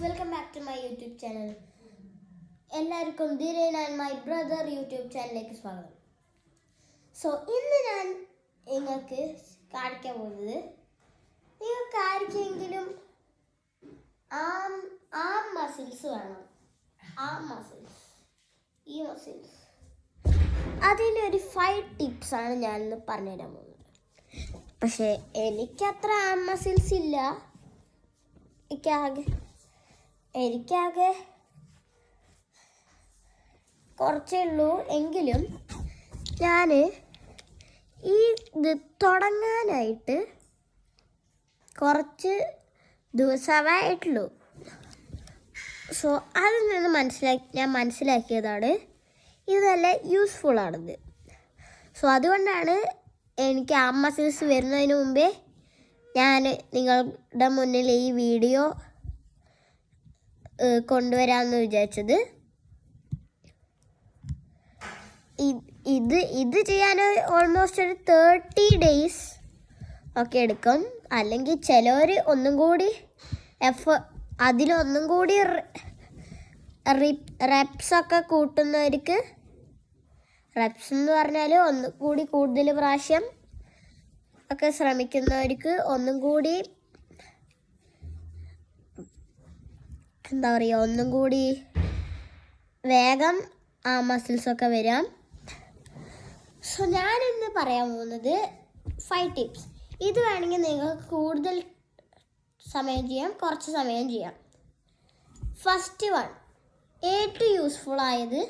Welcome back to my YouTube channel. എല്ലാവർക്കും Dheeran and my brother YouTube ചാനലിലേക്ക് സ്വാഗതം. ഇന്ന് ഞാൻ നിങ്ങൾക്ക് കാണിക്കാൻ പോകുന്നത്, നിങ്ങൾക്ക് ആർക്കെങ്കിലും ആം മസിൽസ് വേണം. ഈ മസിൽസ് അതിൻ്റെ ഒരു 5 ടിപ്സാണ് ഞാനിന്ന് പറഞ്ഞുതരാൻ പോകുന്നത്. പക്ഷേ എനിക്കത്ര ആം മസിൽസ് ഇല്ല. എനിക്കാകെ കുറച്ചേ ഉള്ളൂ. എങ്കിലും ഞാൻ ഇത് തുടങ്ങാനായിട്ട് കുറച്ച് ദിവസമായിട്ടുള്ളൂ. അതിൽ നിന്ന് ഞാൻ മനസ്സിലാക്കിയതാണ് ഇത് നല്ല യൂസ്ഫുള്ളാണെന്ന്. അതുകൊണ്ടാണ് എനിക്ക് ആം മസിൽസ് വരുന്നതിന് മുമ്പേ ഞാൻ നിങ്ങളുടെ മുന്നിൽ ഈ വീഡിയോ കൊണ്ടുവരാമെന്ന് വിചാരിച്ചത്. ഇത് ചെയ്യാൻ ഓൾമോസ്റ്റ് ഒരു 30 days ഒക്കെ എടുക്കും. അല്ലെങ്കിൽ ചിലവർ ഒന്നും കൂടി അതിലൊന്നും കൂടി റെപ്സൊക്കെ കൂട്ടുന്നവർക്ക്, റെപ്സ് എന്ന് പറഞ്ഞാൽ ഒന്നും കൂടി കൂടുതൽ പ്രാവശ്യം ഒക്കെ ശ്രമിക്കുന്നവർക്ക് ഒന്നും കൂടി ഒന്നും കൂടി വേഗം ആ മസിൽസൊക്കെ വരാം. ഞാനിന്ന് പറയാൻ പോകുന്നത് 5 ടിപ്സ്. ഇത് വേണമെങ്കിൽ നിങ്ങൾക്ക് കൂടുതൽ സമയം ചെയ്യാം, കുറച്ച് സമയം ചെയ്യാം. ഫസ്റ്റ് വൺ, ഏറ്റവും യൂസ്ഫുൾ ആയത്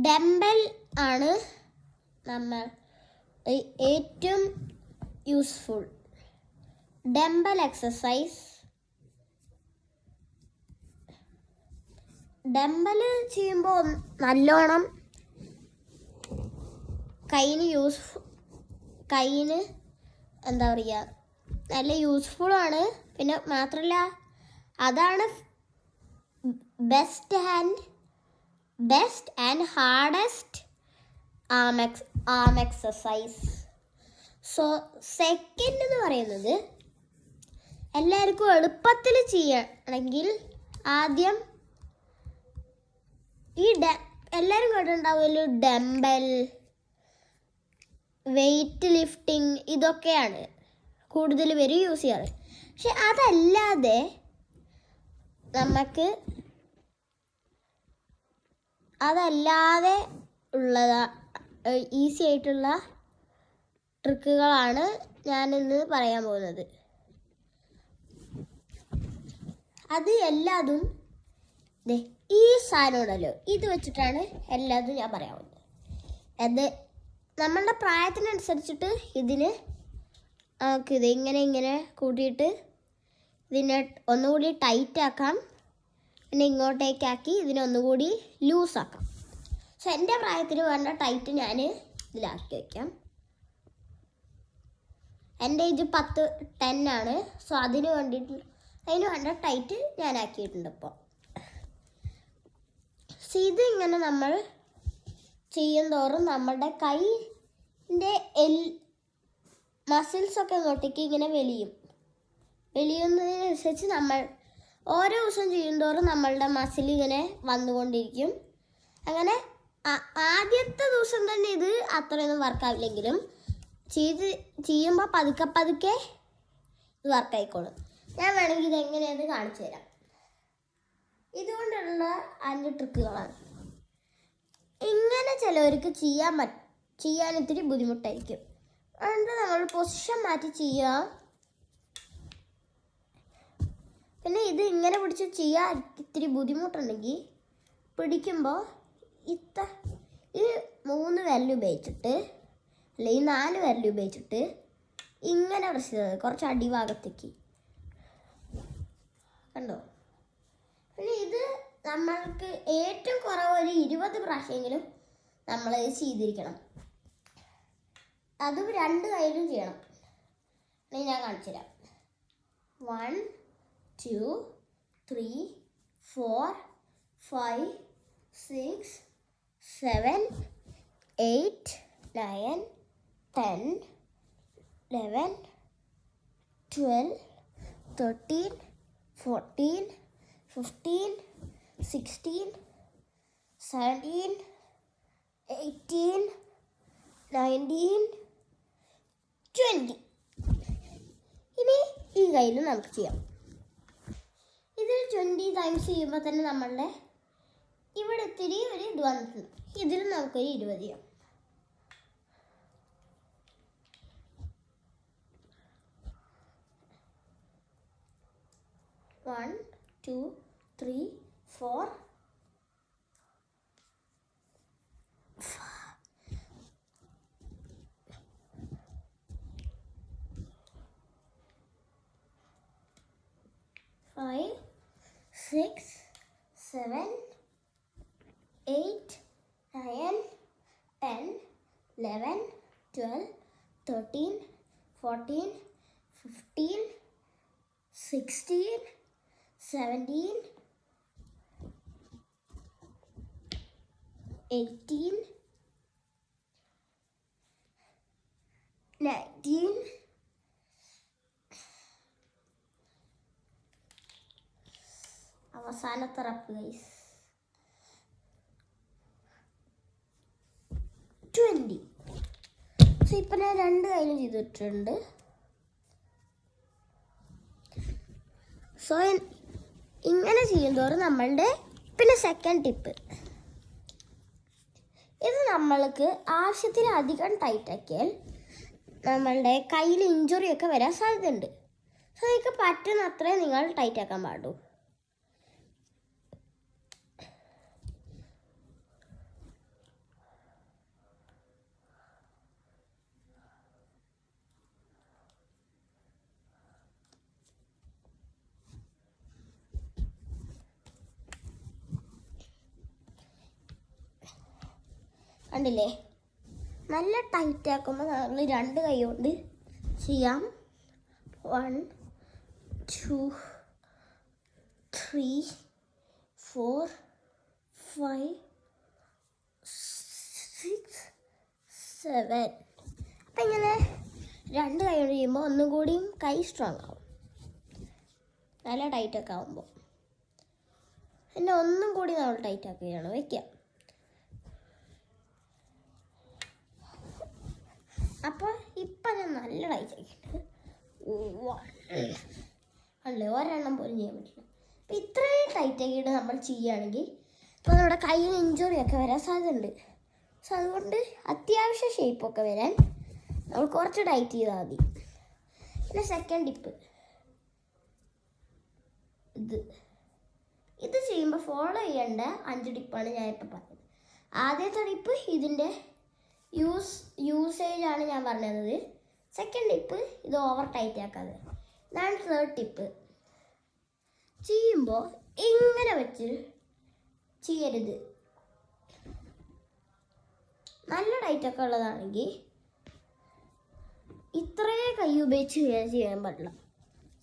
ഡംബൽ ആണ് നമ്മൾ ഏറ്റവും യൂസ്ഫുൾ. Dumbbell exercise. ഡംബൽ ചെയ്യുമ്പോൾ നല്ലോണം കയ്യിന് നല്ല യൂസ്ഫുള്ളാണ്. പിന്നെ മാത്രമല്ല, അതാണ് best and hardest arm exercise. Second എന്ന് പറയുന്നത്, എല്ലാവർക്കും എളുപ്പത്തിൽ ചെയ്യണമെങ്കിൽ ആദ്യം എല്ലാവരും കേട്ടിട്ടുണ്ടാവുമല്ലോ, ഡംബൽ, വെയ്റ്റ് ലിഫ്റ്റിംഗ്, ഇതൊക്കെയാണ് കൂടുതൽ പേര് യൂസ് ചെയ്യാറ്. പക്ഷെ അതല്ലാതെ ഉള്ളതാ ഈസി ആയിട്ടുള്ള ട്രിക്കുകളാണ് ഞാനിന്ന് പറയാൻ പോകുന്നത്. അത് എല്ലാതും ഈ സാധനമുണ്ടല്ലോ, ഇത് വെച്ചിട്ടാണ് എല്ലാതും ഞാൻ പറയാൻ പോകുന്നത്. അത് നമ്മളുടെ പ്രായത്തിനനുസരിച്ചിട്ട് നമുക്കിത് ഇങ്ങനെ കൂട്ടിയിട്ട് ഇതിനെ ഒന്നുകൂടി ടൈറ്റ് ആക്കാം. പിന്നെ ഇങ്ങോട്ടേക്കാക്കി ഇതിനെ ഒന്നുകൂടി ലൂസാക്കാം. എൻ്റെ പ്രായത്തിന് വേണ്ട ടൈറ്റ് ഞാൻ ഇതിലാക്കി വയ്ക്കാം. എൻ്റെ ഏജ് 10 ആണ്. അതിന് വേണ്ട ടൈറ്റ് ഞാൻ ആക്കിയിട്ടുണ്ട് ഇപ്പോൾ. ഇതിങ്ങനെ നമ്മൾ ചെയ്യും തോറും നമ്മുടെ കൈൻ്റെ മസിൽസൊക്കെ ഇങ്ങോട്ടേക്ക് ഇങ്ങനെ വലിയുന്നതിനനുസരിച്ച് നമ്മൾ ഓരോ ദിവസം ചെയ്യും തോറും നമ്മളുടെ മസിൽ ഇങ്ങനെ വന്നുകൊണ്ടിരിക്കും. അങ്ങനെ ആദ്യത്തെ ദിവസം തന്നെ ഇത് അത്രയൊന്നും വർക്കാവില്ലെങ്കിലും ചെയ്യുമ്പോൾ പതുക്കെ ഇത് വർക്കായിക്കോളും. ഞാൻ വേണമെങ്കിൽ ഇതെങ്ങനെയാണെന്ന് കാണിച്ചു തരാം. ഇതുകൊണ്ടുള്ള 5 ട്രിക്കുകളാണ്. ഇങ്ങനെ ചിലവർക്ക് ചെയ്യാൻ ഇത്തിരി ബുദ്ധിമുട്ടായിരിക്കും. അതുകൊണ്ട് നമ്മൾ പൊസിഷൻ മാറ്റി ചെയ്യുക. പിന്നെ ഇത് ഇങ്ങനെ പിടിച്ച് ചെയ്യാൻ ഇത്തിരി ബുദ്ധിമുട്ടുണ്ടെങ്കിൽ പിടിക്കുമ്പോൾ ഈ 3 വിരൽ ഉപയോഗിച്ചിട്ട്, അല്ലെങ്കിൽ 4 വിരൽ ഉപയോഗിച്ചിട്ട് ഇങ്ങനെ പ്രസ് ചെയ്തത് കുറച്ച് അടിഭാഗത്തേക്ക് കണ്ടോ. പിന്നെ ഇത് നമ്മൾക്ക് ഏറ്റവും കുറവ് ഒരു 20 പ്രാവശ്യമെങ്കിലും നമ്മൾ ചെയ്തിരിക്കണം. അതും 2 കൈയിലും ചെയ്യണം. അല്ലെങ്കിൽ ഞാൻ കാണിച്ചു തരാം. 1 2 3 4 5 6 7 8 9 10 11 12, 13, 14, 15, 16, 17, 18, 19, 20. ഇനി ഈ കയ്യിൽ നമുക്ക് ചെയ്യാം. ഇതിൽ 20 ടൈംസ് ചെയ്യുമ്പോൾ തന്നെ നമ്മളുടെ ഇവിടെ ഇത്തിരി ഒരു ഇത് വന്നിട്ടുണ്ട്. ഇതിലും നമുക്കൊരു 20 ചെയ്യാം. 1, 2, 3, 4, 5, 6, 7, 8, 9, 10, 11, 12, 13, 14, 15, 16, 17, 18, 19, അവസാനത്തെ റപ്പ് ഗൈസ് 20. സോ ഇപ്പം ഞാൻ 2 കയ്യിലും ചെയ്തിട്ടുണ്ട്. സോ ഇങ്ങനെ ചെയ്യുന്നതോറും നമ്മളുടെ പിന്നെ സെക്കൻഡ് ടിപ്പ്, ഇത് നമ്മൾക്ക് ആവശ്യത്തിലധികം ടൈറ്റാക്കിയാൽ നമ്മളുടെ കയ്യിൽ ഇഞ്ചുറി ഒക്കെ വരാൻ സാധ്യതയുണ്ട്. സോ നിങ്ങൾക്ക് പറ്റുന്ന അത്രയും നിങ്ങൾ ടൈറ്റാക്കാൻ പാടുള്ളൂ. കണ്ടില്ലേ, നല്ല ടൈറ്റ് ആക്കുമ്പോൾ നമ്മൾ 2 കൈ കൊണ്ട് ചെയ്യാം. 1, 2, 3, 4, 5, 6, 7. അപ്പം ഇങ്ങനെ 2 കൈ കൊണ്ട് ചെയ്യുമ്പോൾ ഒന്നും കൂടിയും കൈ സ്ട്രോങ് ആവും, നല്ല ടൈറ്റൊക്കെ ആകുമ്പോൾ. പിന്നെ ഒന്നും കൂടി നമ്മൾ ടൈറ്റാക്കുകയാണ് വയ്ക്കുക. അപ്പോൾ ഇപ്പം ഞാൻ നല്ല ടൈറ്റ് ആക്കിയിട്ടുണ്ട്. അല്ലേ, ഒരെണ്ണം പോലും ചെയ്യാൻ പറ്റില്ല. അപ്പം ഇത്രയും ടൈറ്റ് ആക്കിയിട്ട് നമ്മൾ ചെയ്യുകയാണെങ്കിൽ ഇപ്പോൾ നമ്മുടെ കയ്യിൽ ഇഞ്ചുറി ഒക്കെ വരാൻ സാധ്യതയുണ്ട്. സോ അതുകൊണ്ട് അത്യാവശ്യം ഷേപ്പൊക്കെ വരാൻ നമ്മൾ കുറച്ച് ടൈറ്റ് ചെയ്താൽ മതി. പിന്നെ സെക്കൻഡ് ടിപ്പ്, ഇത് ചെയ്യുമ്പോൾ ഫോളോ ചെയ്യേണ്ട 5 ടിപ്പാണ് ഞാനിപ്പോൾ പറഞ്ഞത്. ആദ്യത്തെ ടിപ്പ് ഇതിൻ്റെ യൂസേജാണ് ഞാൻ പറഞ്ഞത്. സെക്കൻഡ് ടിപ്പ് ഇത് ഓവർ ടൈറ്റ് ആക്കാതെ. ഇതാണ് തേർഡ് ടിപ്പ്. ചെയ്യുമ്പോൾ ഇങ്ങനെ വെച്ച് ചെയ്യരുത്. നല്ല ടൈറ്റൊക്കെ ഉള്ളതാണെങ്കിൽ ഇത്രയേ കൈ ഉപയോഗിച്ച് ചെയ്യാൻ പാടില്ല.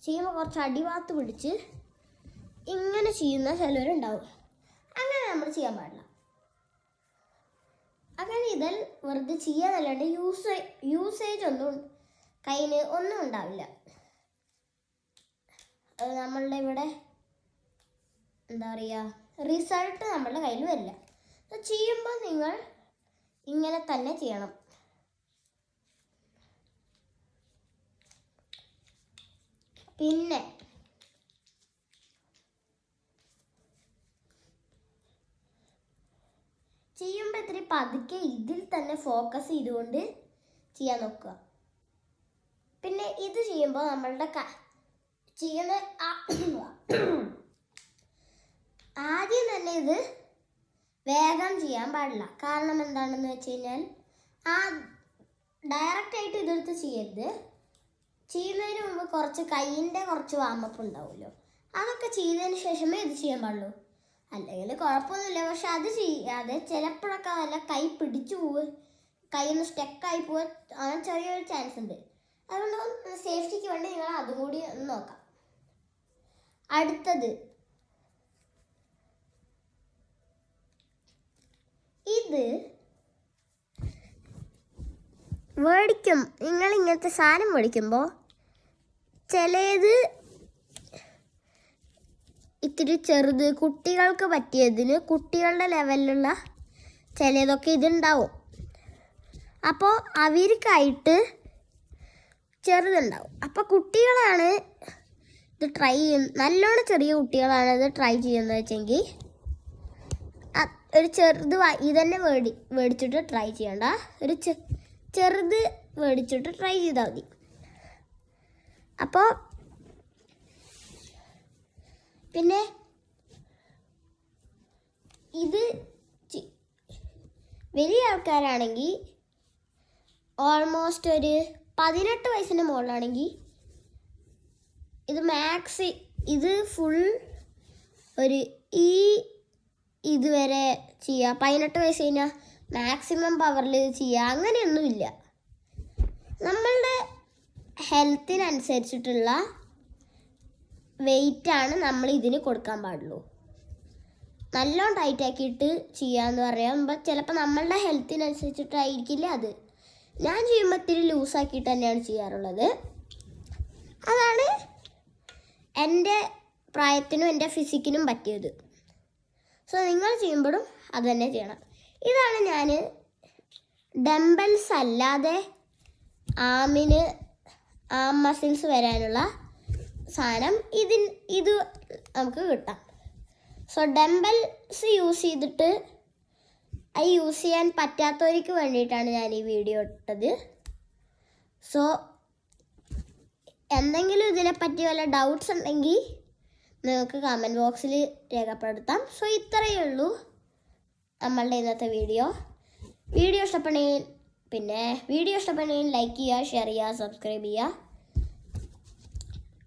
ചെയ്യുമ്പോൾ കുറച്ച് അടിഭാഗത്ത് പിടിച്ച് ഇങ്ങനെ ചെയ്യുന്ന ചിലവരുണ്ടാവും. അങ്ങനെ നമ്മൾ ചെയ്യാൻ പാടില്ല. അങ്ങനെ ഇതിൽ വെറുതെ ചെയ്യാന്നല്ലാണ്ട് യൂസേജ് ഒന്നും കയ്യിൽ ഒന്നും ഉണ്ടാവില്ല. നമ്മളുടെ ഇവിടെ എന്താ പറയുക, റിസൾട്ട് നമ്മളുടെ കയ്യിൽ വരില്ല. ചെയ്യുമ്പോൾ നിങ്ങൾ ഇങ്ങനെ തന്നെ ചെയ്യണം. പിന്നെ ചെയ്യുമ്പോൾ ഇത്തിരി പതുക്കെ ഇതിൽ തന്നെ ഫോക്കസ് ചെയ്തുകൊണ്ട് ചെയ്യാൻ നോക്കുക. പിന്നെ ഇത് ചെയ്യുമ്പോൾ നമ്മളുടെ ചെയ്യുന്ന ആദ്യം തന്നെ ഇത് വേഗം ചെയ്യാൻ പാടില്ല. കാരണം എന്താണെന്ന് വെച്ച് കഴിഞ്ഞാൽ ഡയറക്റ്റായിട്ട് ഇതെടുത്ത് ചെയ്യരുത്. ചെയ്യുന്നതിന് മുമ്പ് കുറച്ച് കൈയിൻ്റെ കുറച്ച് വാമപ്പ് ഉണ്ടാവുമല്ലോ, അതൊക്കെ ചെയ്തതിന് ശേഷമേ ഇത് ചെയ്യാൻ പാടുള്ളൂ. അല്ലെങ്കിൽ കുഴപ്പമൊന്നുമില്ല. പക്ഷെ അത് ചെയ്യാതെ ചിലപ്പോഴൊക്കെ വല്ല കൈ പിടിച്ചു പോവുക, കൈയൊന്ന് സ്റ്റക്കായി പോവുക, അങ്ങനെ ചെറിയൊരു ചാൻസ് ഉണ്ട്. അതുകൊണ്ട് സേഫ്റ്റിക്ക് വേണ്ടി നിങ്ങൾ അതും കൂടി ഒന്ന് നോക്കാം. അടുത്തത്, ഇത് നിങ്ങൾ ഇങ്ങനത്തെ സാധനം മേടിക്കുമ്പോൾ ചിലത് ഇത്തിരി ചെറുത് കുട്ടികൾക്ക് പറ്റിയതിന് കുട്ടികളുടെ ലെവലിലുള്ള ചിലതൊക്കെ ഇതുണ്ടാവും. അപ്പോൾ അവർക്കായിട്ട് ചെറുതുണ്ടാവും. അപ്പോൾ കുട്ടികളാണ് ഇത് ട്രൈ ചെയ്യുന്നത്, നല്ലോണം ചെറിയ കുട്ടികളാണ് ഇത് ട്രൈ ചെയ്യുന്നത് വെച്ചെങ്കിൽ ഒരു ചെറുത് ഇതന്നെ മേടിച്ചിട്ട് ട്രൈ ചെയ്യണ്ട, ഒരു ചെറുത് മേടിച്ചിട്ട് ട്രൈ ചെയ്താൽ മതി. അപ്പോൾ പിന്നെ ഇത് വലിയ ആൾക്കാരാണെങ്കിൽ ഓൾമോസ്റ്റ് ഒരു 18 വയസ്സിന് മുകളിലാണെങ്കിൽ ഇത് ഫുൾ ഒരു ഇതുവരെ ചെയ്യുക. 18 വയസ്സ് കഴിഞ്ഞാൽ മാക്സിമം പവറിൽ ചെയ്യുക, അങ്ങനെയൊന്നുമില്ല. നമ്മളുടെ ഹെൽത്തിനനുസരിച്ചിട്ടുള്ള വെയിറ്റാണ് നമ്മൾ ഇതിന് കൊടുക്കാൻ പാടുള്ളൂ. നല്ലോണം ടൈറ്റാക്കിയിട്ട് ചെയ്യാന്ന് പറയുമ്പോൾ ചിലപ്പോൾ നമ്മളുടെ ഹെൽത്തിനനുസരിച്ചിട്ടായിരിക്കില്ല അത്. ഞാൻ ചെയ്യുമ്പോൾ ഇത്തിരി ലൂസാക്കിയിട്ട് തന്നെയാണ് ചെയ്യാറുള്ളത്. അതാണ് എൻ്റെ പ്രായത്തിനും എൻ്റെ ഫിസിക്കിനും പറ്റിയത്. സോ നിങ്ങൾ ചെയ്യുമ്പോഴും അത് തന്നെ ചെയ്യണം. ഇതാണ് ഞാൻ ഡംബൽസ് അല്ലാതെ ആം മസിൽസ് വരാനുള്ള സാധനം ഇത് നമുക്ക് കിട്ടാം. സോ ഡംബൽസ് യൂസ് ചെയ്തിട്ട് അത് യൂസ് ചെയ്യാൻ പറ്റാത്തവർക്ക് വേണ്ടിയിട്ടാണ് ഞാൻ ഈ വീഡിയോ ഇട്ടത്. സോ എന്തെങ്കിലും ഇതിനെപ്പറ്റി വല്ല ഡൗട്ട്സ് ഉണ്ടെങ്കിൽ നിങ്ങൾക്ക് കമൻറ്റ് ബോക്സിൽ രേഖപ്പെടുത്താം. സോ ഇത്രയേ ഉള്ളൂ നമ്മളുടെ ഇന്നത്തെ വീഡിയോ. വീഡിയോ ഇഷ്ടപ്പെടുന്നെങ്കിൽ ലൈക്ക് ചെയ്യുക, ഷെയർ ചെയ്യുക, സബ്സ്ക്രൈബ് ചെയ്യുക.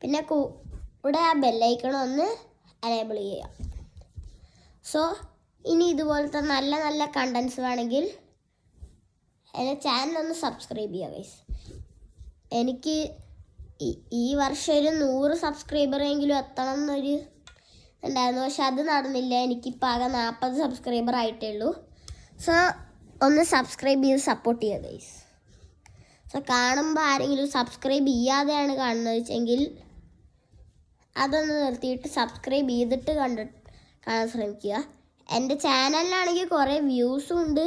പിന്നെ കൂടെ ആ ബെല്ലൈക്കൺ ഒന്ന് എനേബിൾ ചെയ്യുക. സോ ഇനി ഇതുപോലത്തെ നല്ല നല്ല കണ്ടൻസ് വേണമെങ്കിൽ എൻ്റെ ചാനലൊന്ന് സബ്സ്ക്രൈബ് ചെയ്യുക ഗൈസ്. എനിക്ക് ഈ വർഷം ഒരു 100 സബ്സ്ക്രൈബറെങ്കിലും എത്തണം എന്നൊരു ഉണ്ടായിരുന്നു, പക്ഷെ അത് നടന്നില്ല. എനിക്കിപ്പോൾ ആകെ 40 സബ്സ്ക്രൈബർ ആയിട്ടേ ഉള്ളൂ. സോ ഒന്ന് സബ്സ്ക്രൈബ് ചെയ്ത് സപ്പോർട്ട് ചെയ്യുക ഗൈസ്. സോ കാണുമ്പോൾ ആരെങ്കിലും സബ്സ്ക്രൈബ് ചെയ്യാതെയാണ് കാണുന്നത് വെച്ചെങ്കിൽ അതൊന്ന് നിർത്തിയിട്ട് സബ്സ്ക്രൈബ് ചെയ്തിട്ട് കാണാൻ ശ്രമിക്കുക. എൻ്റെ ചാനലിലാണെങ്കിൽ കുറേ വ്യൂസും ഉണ്ട്,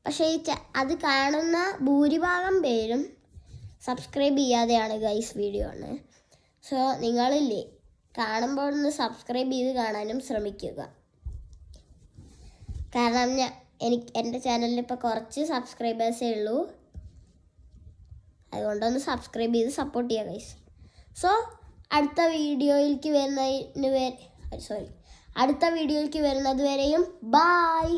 പക്ഷേ അത് കാണുന്ന ഭൂരിഭാഗം പേരും സബ്സ്ക്രൈബ് ചെയ്യാതെയാണ് ഗൈസ് വീഡിയോ ആണ്. സോ നിങ്ങളില്ലേ കാണുമ്പോൾ ഒന്ന് സബ്സ്ക്രൈബ് ചെയ്ത് കാണാനും ശ്രമിക്കുക. കാരണം എൻ്റെ ചാനലിൽ ഇപ്പോൾ കുറച്ച് സബ്സ്ക്രൈബേഴ്സേ ഉള്ളൂ, അതുകൊണ്ടൊന്ന് സബ്സ്ക്രൈബ് ചെയ്ത് സപ്പോർട്ട് ചെയ്യുക ഗൈസ്. സോ അടുത്ത വീഡിയോയിലേക്ക് വരുന്നത് വരെയും ബായ്.